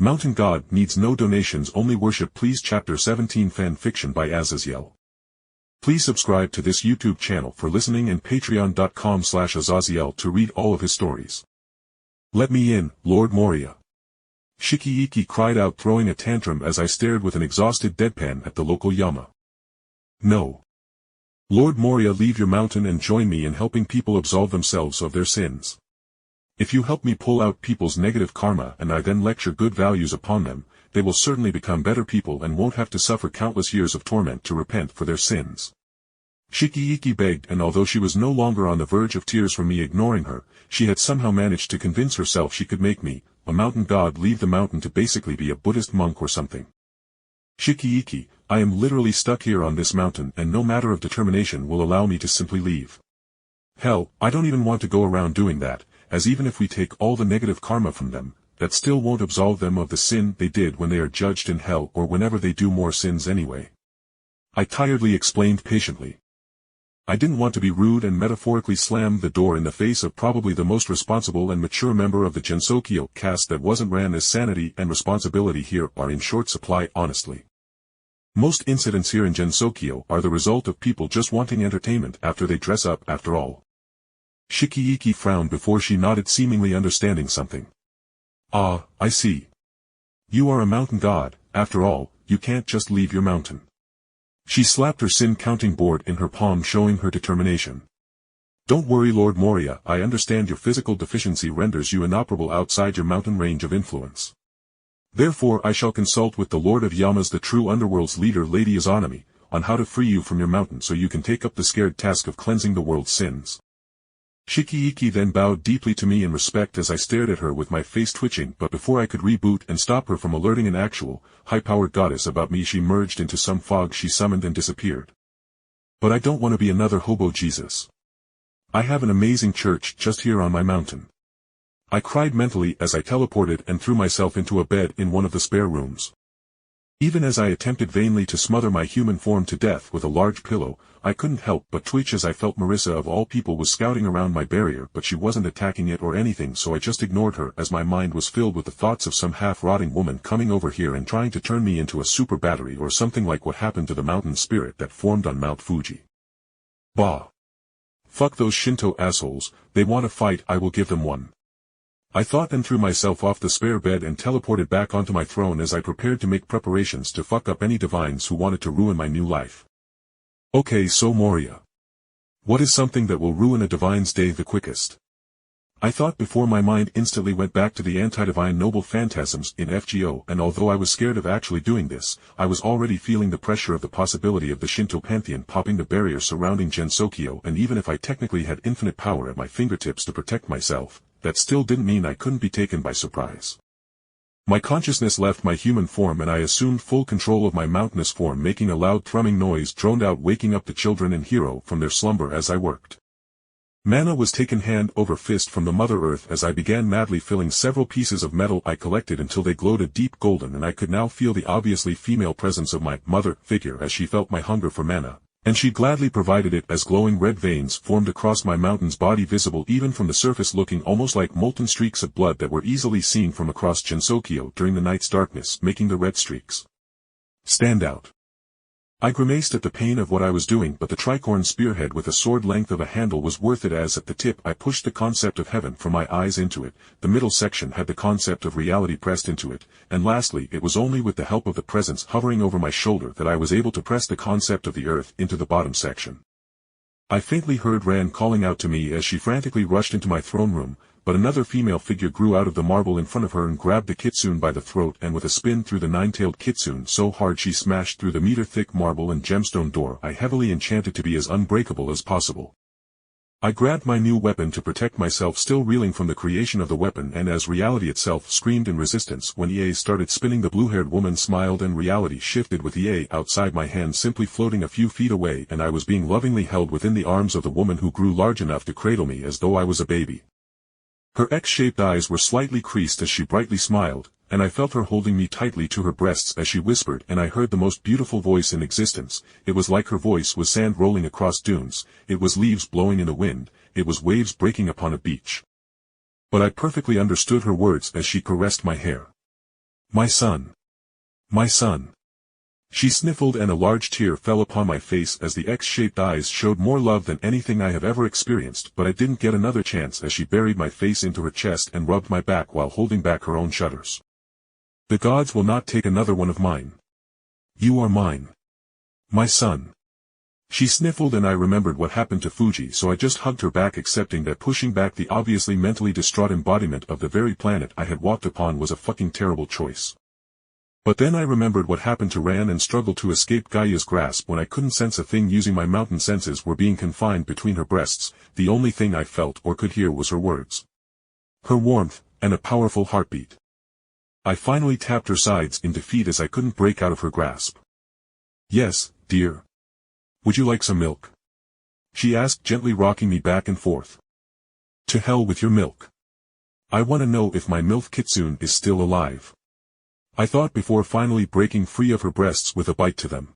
Mountain God needs no donations, only worship please. Chapter 17 Fan Fiction by Azazyel. Please subscribe to this YouTube channel for listening and patreon.com/Azazyel to read all of his stories. Let me in, Lord Moria. Shikieiki cried out, throwing a tantrum as I stared with an exhausted deadpan at the local Yama. No. Lord Moria, leave your mountain and join me in helping people absolve themselves of their sins. If you help me pull out people's negative karma and I then lecture good values upon them, they will certainly become better people and won't have to suffer countless years of torment to repent for their sins. Shikieiki begged, and although she was no longer on the verge of tears from me ignoring her, she had somehow managed to convince herself she could make me, a mountain god, leave the mountain to basically be a Buddhist monk or something. Shikieiki, I am literally stuck here on this mountain and no matter of determination will allow me to simply leave. Hell, I don't even want to go around doing that, as even if we take all the negative karma from them, that still won't absolve them of the sin they did when they are judged in hell or whenever they do more sins anyway. I tiredly explained patiently. I didn't want to be rude and metaphorically slam the door in the face of probably the most responsible and mature member of the Gensokyo caste that wasn't ran, as sanity and responsibility here are in short supply honestly. Most incidents here in Gensokyo are the result of people just wanting entertainment after they dress up after all. Shikieiki frowned before she nodded, seemingly understanding something. Ah, I see. You are a mountain god, after all, you can't just leave your mountain. She slapped her sin counting board in her palm, showing her determination. Don't worry, Lord Moria, I understand your physical deficiency renders you inoperable outside your mountain range of influence. Therefore I shall consult with the Lord of Yamas, the true underworld's leader, Lady Azazyel, on how to free you from your mountain so you can take up the scared task of cleansing the world's sins. Shikieiki then bowed deeply to me in respect as I stared at her with my face twitching, but before I could reboot and stop her from alerting an actual, high-powered goddess about me, she merged into some fog she summoned and disappeared. But I don't want to be another hobo Jesus. I have an amazing church just here on my mountain. I cried mentally as I teleported and threw myself into a bed in one of the spare rooms. Even as I attempted vainly to smother my human form to death with a large pillow, I couldn't help but twitch as I felt Marissa of all people was scouting around my barrier, but she wasn't attacking it or anything, so I just ignored her as my mind was filled with the thoughts of some half-rotting woman coming over here and trying to turn me into a super battery or something like what happened to the mountain spirit that formed on Mount Fuji. Bah! Fuck those Shinto assholes, they want to fight, I will give them one. I thought, and threw myself off the spare bed and teleported back onto my throne as I prepared to make preparations to fuck up any divines who wanted to ruin my new life. Okay, so Moria. What is something that will ruin a divine's day the quickest? I thought before my mind instantly went back to the anti-divine noble phantasms in FGO, and although I was scared of actually doing this, I was already feeling the pressure of the possibility of the Shinto pantheon popping the barrier surrounding Gensokyo, and even if I technically had infinite power at my fingertips to protect myself, that still didn't mean I couldn't be taken by surprise. My consciousness left my human form and I assumed full control of my mountainous form, making a loud thrumming noise droned out, waking up the children and hero from their slumber as I worked. Mana was taken hand over fist from the Mother Earth as I began madly filling several pieces of metal I collected until they glowed a deep golden, and I could now feel the obviously female presence of my mother figure as she felt my hunger for mana. And she gladly provided it as glowing red veins formed across my mountain's body, visible even from the surface, looking almost like molten streaks of blood that were easily seen from across Gensokyo during the night's darkness, making the red streaks stand out. I grimaced at the pain of what I was doing, but the tricorn spearhead with a sword length of a handle was worth it, as at the tip I pushed the concept of heaven from my eyes into it, the middle section had the concept of reality pressed into it, and lastly it was only with the help of the presence hovering over my shoulder that I was able to press the concept of the earth into the bottom section. I faintly heard Ran calling out to me as she frantically rushed into my throne room, but another female figure grew out of the marble in front of her and grabbed the kitsune by the throat, and with a spin through the nine-tailed kitsune so hard she smashed through the meter-thick marble and gemstone door I heavily enchanted to be as unbreakable as possible. I grabbed my new weapon to protect myself, still reeling from the creation of the weapon, and as reality itself screamed in resistance when EA started spinning, the blue-haired woman smiled and reality shifted with EA outside my hand simply floating a few feet away, and I was being lovingly held within the arms of the woman who grew large enough to cradle me as though I was a baby. Her X-shaped eyes were slightly creased as she brightly smiled, and I felt her holding me tightly to her breasts as she whispered, and I heard the most beautiful voice in existence. It was like her voice was sand rolling across dunes, it was leaves blowing in the wind, it was waves breaking upon a beach. But I perfectly understood her words as she caressed my hair. My son. My son. She sniffled and a large tear fell upon my face as the X-shaped eyes showed more love than anything I have ever experienced, but I didn't get another chance as she buried my face into her chest and rubbed my back while holding back her own shudders. The gods will not take another one of mine. You are mine. My son. She sniffled and I remembered what happened to Fuji, so I just hugged her back, accepting that pushing back the obviously mentally distraught embodiment of the very planet I had walked upon was a fucking terrible choice. But then I remembered what happened to Ran and struggled to escape Gaia's grasp when I couldn't sense a thing, using my mountain senses were being confined between her breasts. The only thing I felt or could hear was her words. Her warmth, and a powerful heartbeat. I finally tapped her sides in defeat as I couldn't break out of her grasp. Yes, dear. Would you like some milk? She asked, gently rocking me back and forth. To hell with your milk. I want to know if my MILF Kitsune is still alive. I thought before finally breaking free of her breasts with a bite to them.